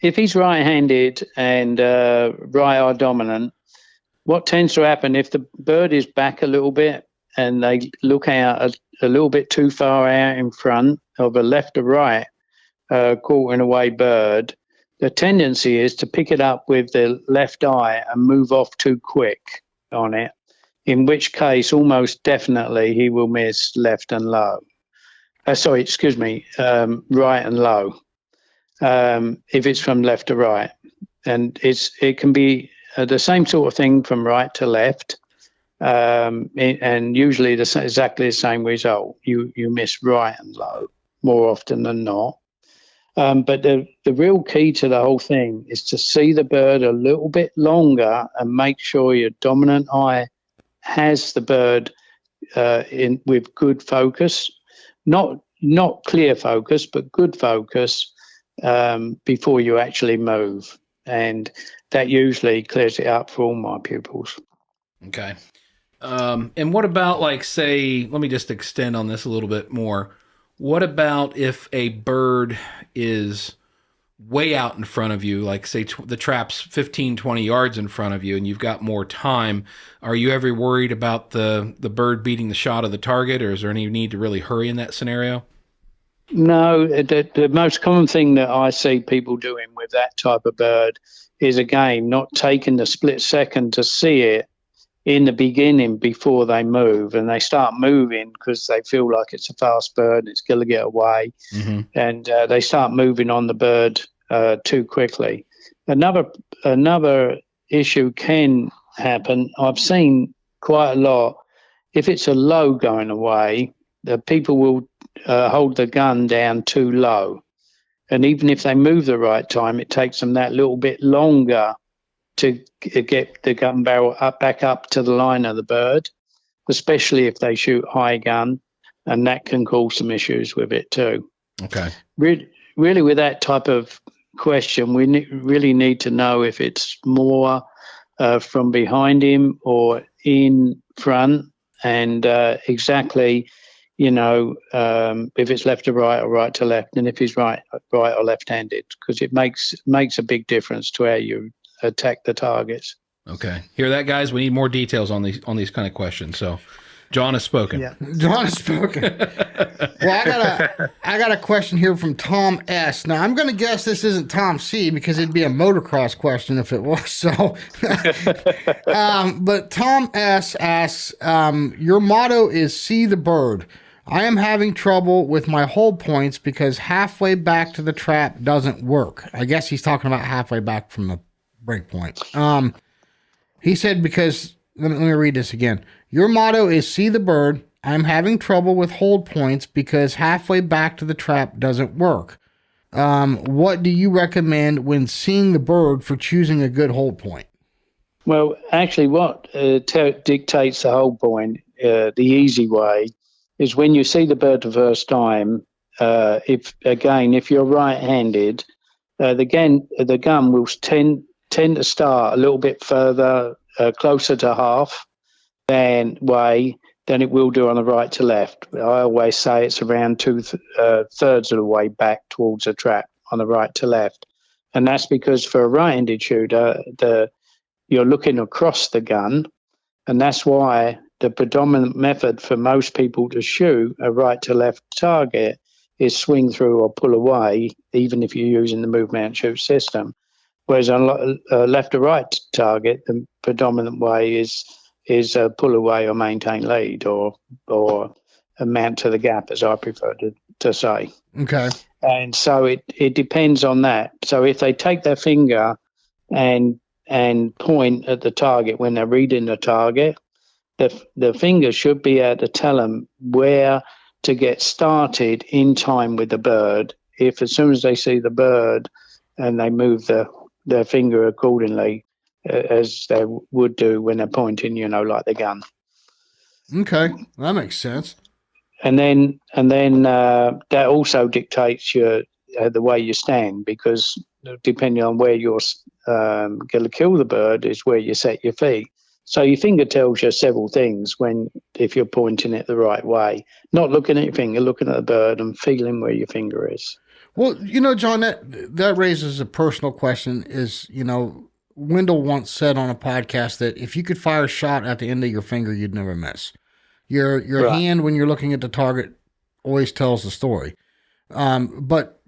if he's right-handed and right eye dominant, what tends to happen if the bird is back a little bit and they look out a little bit too far out in front of a left or right quartering away bird, the tendency is to pick it up with the left eye and move off too quick on it, in which case almost definitely he will miss left and low. Right and low, if it's from left to right. And it can be the same sort of thing from right to left. And usually exactly the same result. You miss right and low more often than not. But the real key to the whole thing is to see the bird a little bit longer and make sure your dominant eye has the bird with good focus, not clear focus, but good focus before you actually move. And that usually clears it up for all my pupils. Okay. And what about, like, say, let me just extend on this a little bit more. What about if a bird is way out in front of you, like, say, the trap's 15, 20 yards in front of you and you've got more time? Are you ever worried about the bird beating the shot of the target, or is there any need to really hurry in that scenario? No, the most common thing that I see people doing with that type of bird is, again, not taking the split second to see it in the beginning before they move, and they start moving because they feel like it's a fast bird and it's going to get away, and they start moving on the bird too quickly. Another issue can happen. I've seen quite a lot. If it's a low going away, the people will hold the gun down too low, and even if they move the right time, it takes them that little bit longer to get the gun barrel back up to the line of the bird, especially if they shoot high gun, and that can cause some issues with it too. Okay. Really, with that type of question, we really need to know if it's more from behind him or in front, and exactly, if it's left to right or right to left, and if he's right or left-handed, because it makes a big difference to how you attack the targets. Okay. Hear that, guys? We need more details on these kind of questions. So John has spoken. Yeah, John has spoken. Well, I got a question here from Tom S. Now, I'm going to guess this isn't Tom C, because it'd be a motocross question if it was. So, but Tom S asks, your motto is see the bird. I am having trouble with my hold points because halfway back to the trap doesn't work. I guess he's talking about halfway back from the break point. He said, because, let me read this again. Your motto is see the bird. I'm having trouble with hold points because halfway back to the trap doesn't work. What do you recommend when seeing the bird for choosing a good hold point? Well, actually, what dictates the hold point, the easy way, is when you see the bird the first time. If you're right-handed, the gun will tend to start a little bit further, closer to half than it will do on the right to left. I always say it's around two-thirds of the way back towards the trap on the right to left. And that's because for a right-handed shooter, you're looking across the gun, and that's why the predominant method for most people to shoot a right to left target is swing through or pull away, even if you're using the move, mount, shoot system. Whereas on a left to right target, the predominant way is pull away or maintain lead, or a mount to the gap, as I prefer to say. Okay. And so it depends on that. So if they take their finger and point at the target when they're reading the target, the finger should be able to tell them where to get started in time with the bird. If as soon as they see the bird and they move their finger accordingly, as they would do when they're pointing, like the gun. Okay, that makes sense. And then that also dictates the way you stand, because depending on where you're going to kill the bird is where you set your feet. So your finger tells you several things if you're pointing it the right way, not looking at your finger, looking at the bird and feeling where your finger is. Well, John, that raises a personal question. Wendell once said on a podcast that if you could fire a shot at the end of your finger, you'd never miss. Your right. hand, when you're looking at the target, always tells the story. But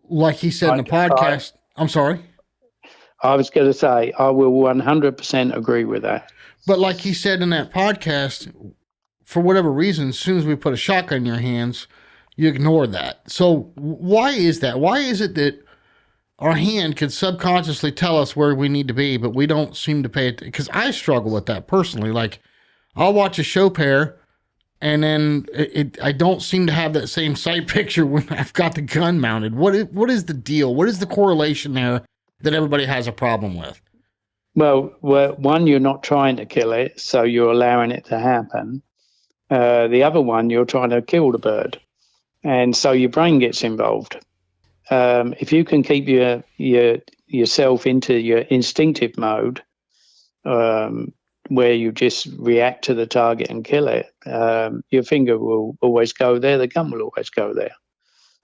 like he said in the podcast, I'm sorry. I was going to say, I will 100% agree with that. But like he said in that podcast, for whatever reason, as soon as we put a shotgun in your hands, you ignore that. So why is that? Why is it that our hand can subconsciously tell us where we need to be, but we don't seem to pay it? Because I struggle with that personally. Like, I'll watch a show pair, and then I don't seem to have that same sight picture when I've got the gun mounted. What is the deal? What is the correlation there that everybody has a problem with? Well, one, you're not trying to kill it, so you're allowing it to happen. The other one, you're trying to kill the bird, and so your brain gets involved. If you can keep yourself into your instinctive mode, where you just react to the target and kill it, your finger will always go there. The gun will always go there.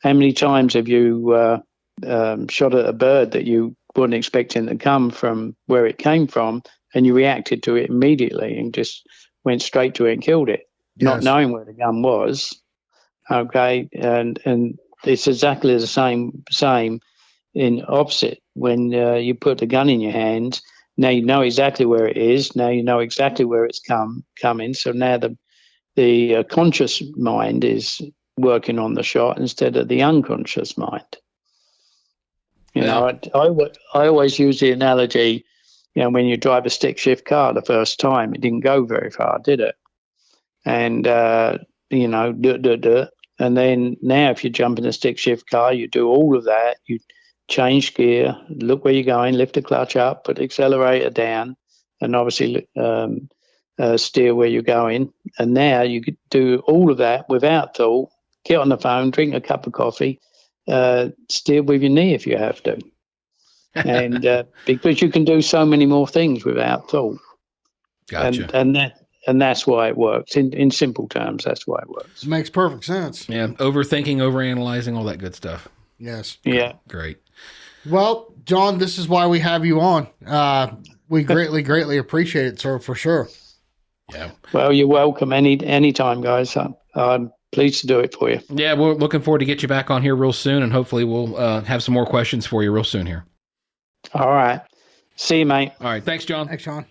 How many times have you shot at a bird that you weren't expecting to come from where it came from, and you reacted to it immediately and just went straight to it and killed it, not knowing where the gun was? Okay, and it's exactly the same in opposite. When you put the gun in your hand, now you know exactly where it is. Now you know exactly where it's coming. So now the conscious mind is working on the shot instead of the unconscious mind. I always use the analogy, when you drive a stick shift car the first time, it didn't go very far, did it? And, and then now if you jump in a stick shift car, you do all of that. You change gear, look where you're going, lift the clutch up, put the accelerator down, and obviously steer where you're going. And now you could do all of that without thought, get on the phone, drink a cup of coffee, steer with your knee if you have to. And because you can do so many more things without thought. Gotcha. And that's why it works. In simple terms, that's why it works. It makes perfect sense. Yeah, overthinking, overanalyzing, all that good stuff. Yes. Yeah. Great. Well, John, this is why we have you on. We greatly appreciate it, sir, for sure. Yeah. Well, you're welcome anytime, guys. I'm pleased to do it for you. Yeah, we're looking forward to get you back on here real soon, and hopefully we'll have some more questions for you real soon here. All right. See you, mate. All right. Thanks, John. Thanks, Sean.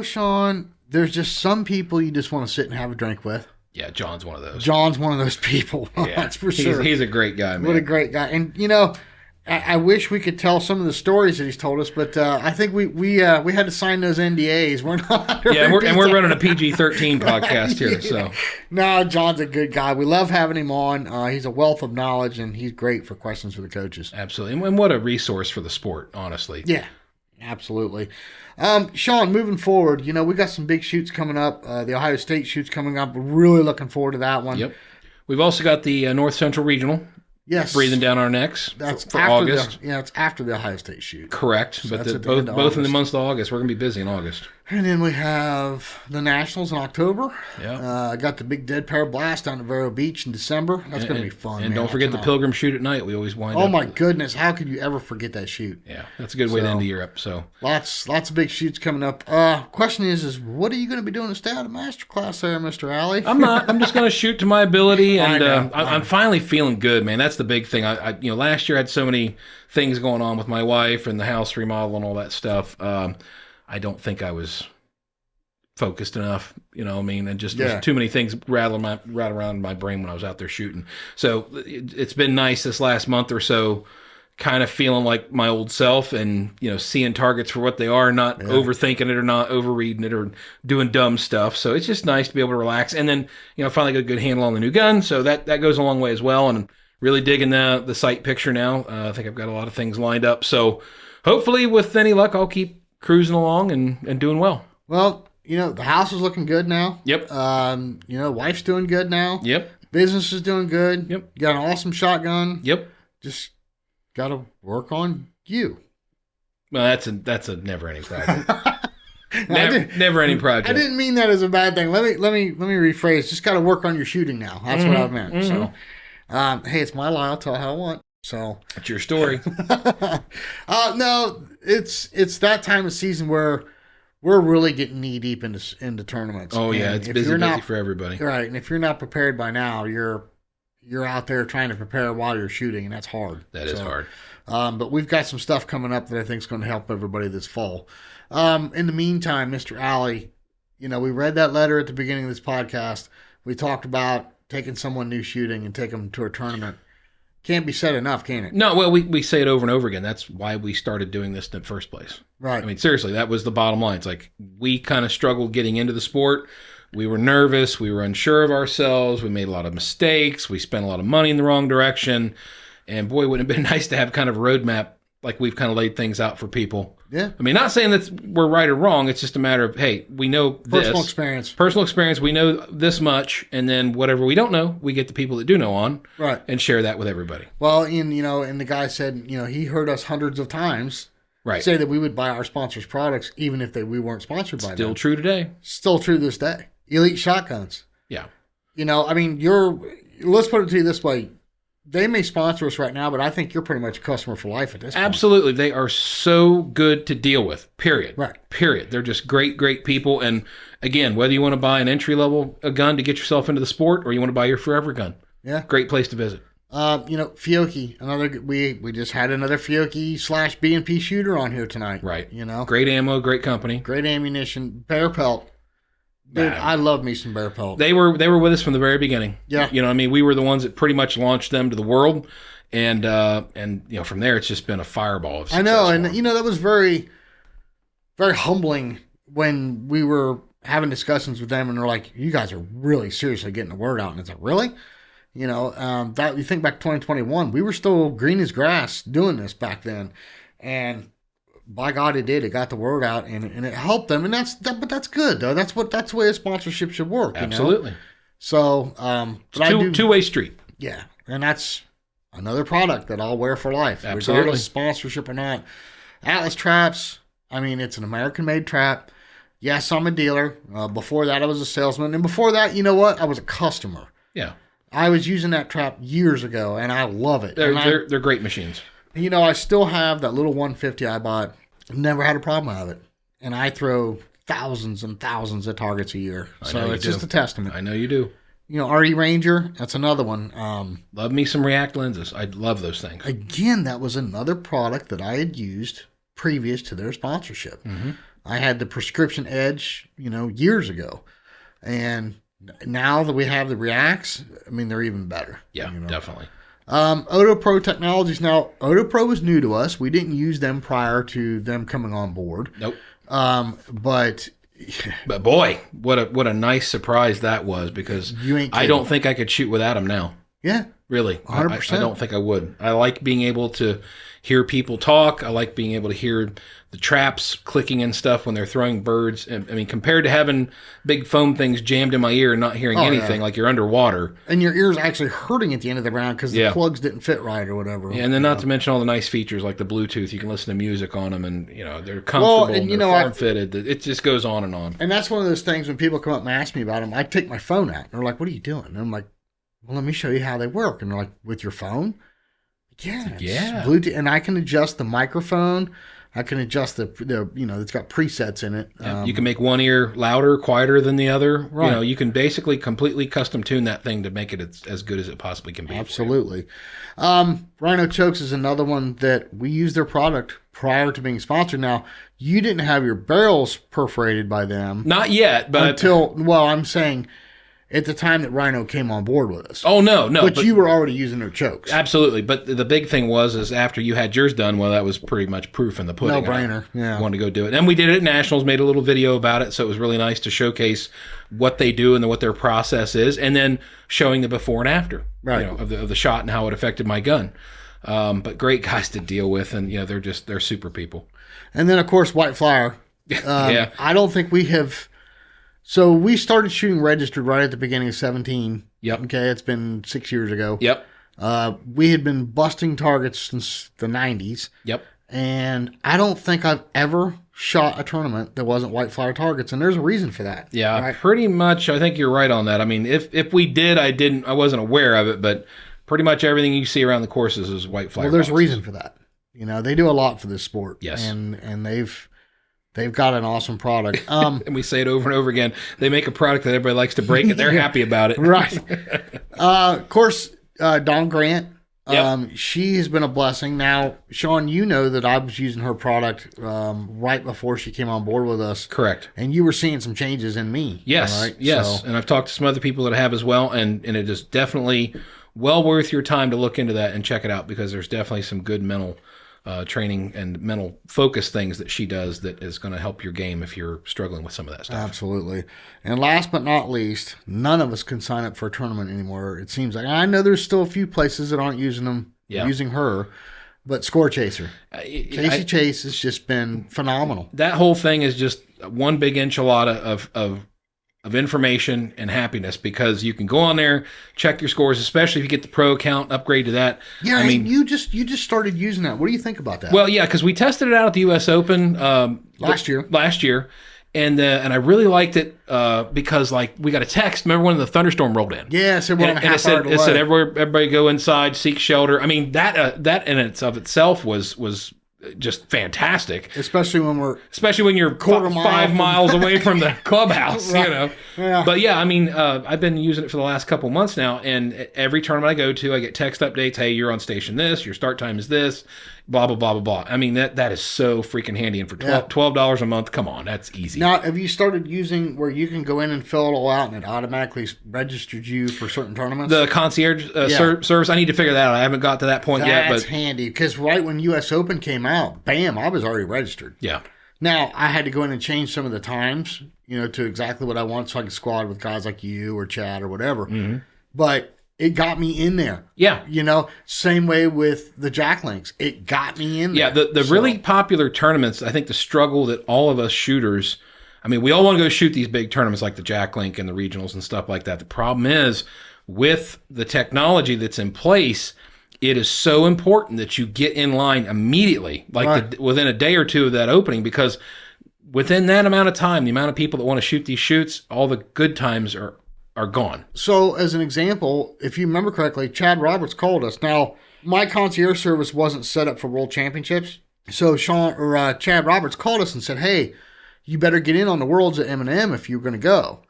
Sean, there's just some people you just want to sit and have a drink with. Yeah, John's one of those. John's one of those people. Yeah, that's for sure. He's a great guy, man. What a great guy. And, I wish we could tell some of the stories that he's told us, but I think we had to sign those NDAs. We're not. Yeah, we're running a PG-13 podcast here. So no, John's a good guy. We love having him on. He's a wealth of knowledge, and he's great for questions for the coaches. Absolutely, and what a resource for the sport, honestly. Yeah, absolutely. Sean, moving forward, we got some big shoots coming up. The Ohio State shoots coming up. We're really looking forward to that one. Yep. We've also got the North Central Regional. Yes. Breathing down our necks. That's for August. It's after the Ohio State shoot. Correct. So but both in the month of August. We're going to be busy in August. And then we have the Nationals in October. Yeah. I got the big Dead Pair Blast down at Vero Beach in December. That's going to be fun. And don't forget the Pilgrim Shoot at night. We always wind up. Oh, my goodness. How could you ever forget that shoot? Yeah. That's a good way to end the year up. So lots of big shoots coming up. Question is what are you going to be doing to stay out of masterclass there, Mr. Alley? I'm not. I'm just going to shoot to my ability. And I'm finally feeling good, man. That's the big thing. I last year I had so many things going on with my wife and the house remodel and all that stuff. I don't think I was focused enough, and just there's too many things rattling around in my brain when I was out there shooting. So it's been nice this last month or so, kind of feeling like my old self and, seeing targets for what they are, not overthinking it or not overreading it or doing dumb stuff. So it's just nice to be able to relax. And then, finally got a good handle on the new gun. So that goes a long way as well. And really digging the sight picture now. I think I've got a lot of things lined up. So hopefully with any luck, I'll keep cruising along and doing well. Well, the house is looking good now. Yep. Wife's doing good now. Yep. Business is doing good. Yep. You got an awesome shotgun. Yep. Just got to work on you. Well, that's a never-ending project. Never-ending project. I didn't mean that as a bad thing. Let me rephrase. Just got to work on your shooting now. That's what I meant. So, hey, it's my lie. I'll tell how I want. So it's your story. No, it's that time of season where we're really getting knee deep into tournaments. Oh yeah, it's busy for everybody. Right, and if you're not prepared by now, you're out there trying to prepare while you're shooting, and that's hard. That is hard. But we've got some stuff coming up that I think is going to help everybody this fall. In the meantime, Mr. Alley, we read that letter at the beginning of this podcast. We talked about taking someone new shooting and take them to a tournament. Can't be said enough, can it? No, well, we say it over and over again. That's why we started doing this in the first place. Right. I mean, seriously, that was the bottom line. It's like we kind of struggled getting into the sport. We were nervous. We were unsure of ourselves. We made a lot of mistakes. We spent a lot of money in the wrong direction. And boy, wouldn't it have been nice to have kind of a roadmap like we've kind of laid things out for people. Yeah. I mean, not saying that we're right or wrong. It's just a matter of, hey, we know this. Personal experience. We know this much. And then whatever we don't know, we get the people that do know on. Right. And share that with everybody. Well, and the guy said, he heard us hundreds of times say that we would buy our sponsors' products even if we weren't sponsored by them. Still true today. Still true this day. Elite Shotguns. Yeah. Let's put it to you this way. They may sponsor us right now, but I think you're pretty much a customer for life at this point. Absolutely. They are so good to deal with, period. Right. Period. They're just great, great people. And again, whether you want to buy an entry-level gun to get yourself into the sport or you want to buy your forever gun, great place to visit. Fiocchi, we just had another Fiocchi / B&P shooter on here tonight. Right. Great ammo, great company. Great ammunition, bear pelt. Dude, I love me some bear pelt. They were with us from the very beginning. Yeah. We were the ones that pretty much launched them to the world. And from there, it's just been a fireball of success. I know. And, that was very, very humbling when we were having discussions with them and they're like, you guys are really seriously getting the word out. And it's like, really? That you think back 2021, we were still green as grass doing this back then. And by God, it did. It got the word out, and it helped them, but that's good though. That's the way a sponsorship should work. Absolutely. So, two-way street. Yeah, and that's another product that I'll wear for life, Absolutely. regardless of sponsorship or not. Atlas Traps. It's an American-made trap. Yes, I'm a dealer. Before that, I was a salesman, and before that, I was a customer. Yeah. I was using that trap years ago, and I love it. They're great machines. I still have that little 150 I bought. Never had a problem with it. And I throw thousands and thousands of targets a year. So it's just a testament. I know you do. RE Ranger, that's another one. Love me some React lenses. I love those things. Again, that was another product that I had used previous to their sponsorship. Mm-hmm. I had the Prescription Edge, years ago. And now that we have the Reacts, they're even better. Yeah, definitely. Otopro Technologies. Now, Otopro was new to us. We didn't use them prior to them coming on board. Nope. But boy, what a nice surprise that was, because I don't think I could shoot without them now. Yeah. Really. 100%. I don't think I would. I like being able to hear people talk. I like being able to hear the traps clicking and stuff when they're throwing birds. Compared to having big foam things jammed in my ear and not hearing anything, like you're underwater. And your ear's actually hurting at the end of the round because the plugs didn't fit right or whatever. Yeah, and then not to mention all the nice features like the Bluetooth. You can listen to music on them, and they're comfortable and they're form-fitted. It just goes on and on. And that's one of those things when people come up and ask me about them, I take my phone out. And they're like, what are you doing? And I'm like, well, let me show you how they work. And they're like, with your phone? Yeah. Bluetooth, and I can adjust the microphone. I can adjust the it's got presets in it. Yeah, you can make one ear louder, quieter than the other. Right. You can basically completely custom tune that thing to make it as good as it possibly can be. Absolutely. Rhino Chokes is another one that we use their product prior to being sponsored. Now, you didn't have your barrels perforated by them. Not yet, but I'm saying at the time that Rhino came on board with us. Oh, no. But you were already using their chokes. Absolutely. But the big thing is after you had yours done, well, that was pretty much proof in the pudding. No brainer. Yeah. I wanted to go do it. And we did it at Nationals, made a little video about it. So it was really nice to showcase what they do and what their process is, and then showing the before and after, right, of the shot and how it affected my gun. But great guys to deal with, and they're super people. And then of course White Flyer. Yeah. I don't think we have. So we started shooting registered right at the beginning of 17. Yep. Okay, it's been 6 years ago. Yep. We had been busting targets since the 90s. Yep. And I don't think I've ever shot a tournament that wasn't White Flyer targets, and there's a reason for that. Yeah, right? Pretty much. I think you're right on that. I mean, if we did, I wasn't aware of it, but pretty much everything you see around the courses is White Flyer. Well, there's boxes. a reason for that. They do a lot for this sport. Yes. And they've got an awesome product. And we say it over and over again. They make a product that everybody likes to break, and they're happy about it. Right. Of course, Dawn Grant. Yep. She has been a blessing. Now, Sean, you know that I was using her product right before she came on board with us. Correct. And you were seeing some changes in me. Yes. Right? Yes. So, and I've talked to some other people that have as well, and it is definitely well worth your time to look into that and check it out, because there's definitely some good mental training and mental focus things that she does that is going to help your game if you're struggling with some of that stuff. Absolutely. And last but not least, none of us can sign up for a tournament anymore. It seems like, I know there's still a few places that aren't using them, using her, but Score Chaser. Casey Chase has just been phenomenal. That whole thing is just one big enchilada of information and happiness, because you can go on there, check your scores, especially if you get the pro account, upgrade to that. Yeah, I mean, you just started using that. What do you think about that? Well, yeah, because we tested it out at the U.S. Open last year, and I really liked it because we got a text. Remember when the thunderstorm rolled in? Yeah, so we're it said everybody go inside, seek shelter. I mean that in itself was just fantastic, especially when you're 5 miles away from the clubhouse. Right. Yeah. But yeah, I mean, I've been using it for the last couple months now, and every tournament I go to, I get text updates. Hey, you're on station this, your start time is this, blah blah blah blah blah. I mean, that is so freaking handy, and for $12 a month, come on, that's easy. Now, have you started using where you can go in and fill it all out, and it automatically registers you for certain tournaments? The concierge service. I need to figure that out. I haven't got to that point yet. That's handy, because right when U.S. Open came out, bam, I was already registered. Yeah. Now, I had to go in and change some of the times, to exactly what I want, so I could squad with guys like you or Chad or whatever. Mm-hmm. But it got me in there. Yeah. Same way with the Jack Links. It got me in there. Yeah, the really popular tournaments, I think the struggle that all of us shooters, I mean, we all want to go shoot these big tournaments like the Jack Link and the regionals and stuff like that. The problem is, with the technology that's in place, it is so important that you get in line immediately, within a day or two of that opening, because within that amount of time, the amount of people that want to shoot these shoots, all the good times are gone. So, as an example, if you remember correctly, Chad Roberts called us. Now, my concierge service wasn't set up for World Championships, so Chad Roberts called us and said, "Hey, you better get in on the Worlds at M&M if you're going to go."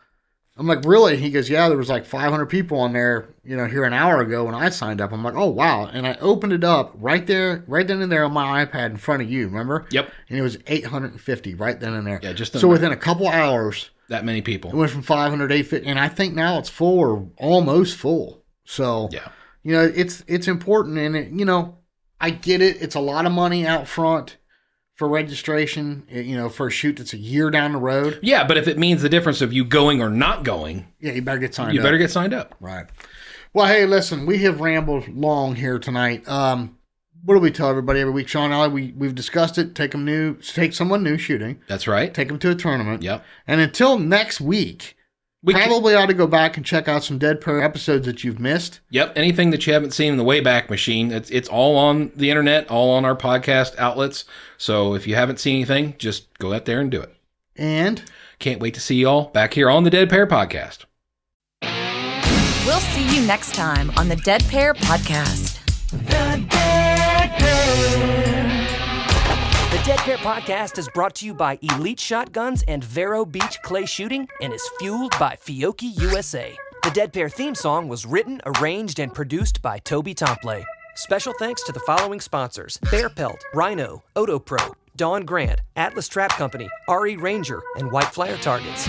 I'm like, "Really?" He goes, "Yeah, there was 500 people on there, here an hour ago when I signed up." I'm like, "Oh, wow." And I opened it up right then and there on my iPad in front of you, remember? Yep. And it was 850 right then and there. Yeah, so within a couple hours, that many people. It went from 500 to 850, and I think now it's full or almost full. So, yeah. It's important, and I get it. It's a lot of money out front for registration, for a shoot that's a year down the road. Yeah, but if it means the difference of you going or not going, yeah, you better get signed up. You better get signed up. Right. Well, hey, listen, we have rambled long here tonight. What do we tell everybody every week, Sean? We've discussed it. Take someone new shooting. That's right. Take them to a tournament. Yep. And until next week, we probably ought to go back and check out some Dead Pair episodes that you've missed. Yep. Anything that you haven't seen in the Wayback Machine, it's all on the internet, all on our podcast outlets. So if you haven't seen anything, just go out there and do it. And can't wait to see you all back here on the Dead Pair Podcast. We'll see you next time on the Dead Pair Podcast. The Dead Pair. The Dead Pair Podcast is brought to you by Elite Shotguns and Vero Beach Clay Shooting and is fueled by Fiocchi USA. The Dead Pair theme song was written, arranged, and produced by Toby Tomplay. Special thanks to the following sponsors: Bear Pelt, Rhino, Odo Pro, Dawn Grant, Atlas Trap Company, RE Ranger, and White Flyer Targets.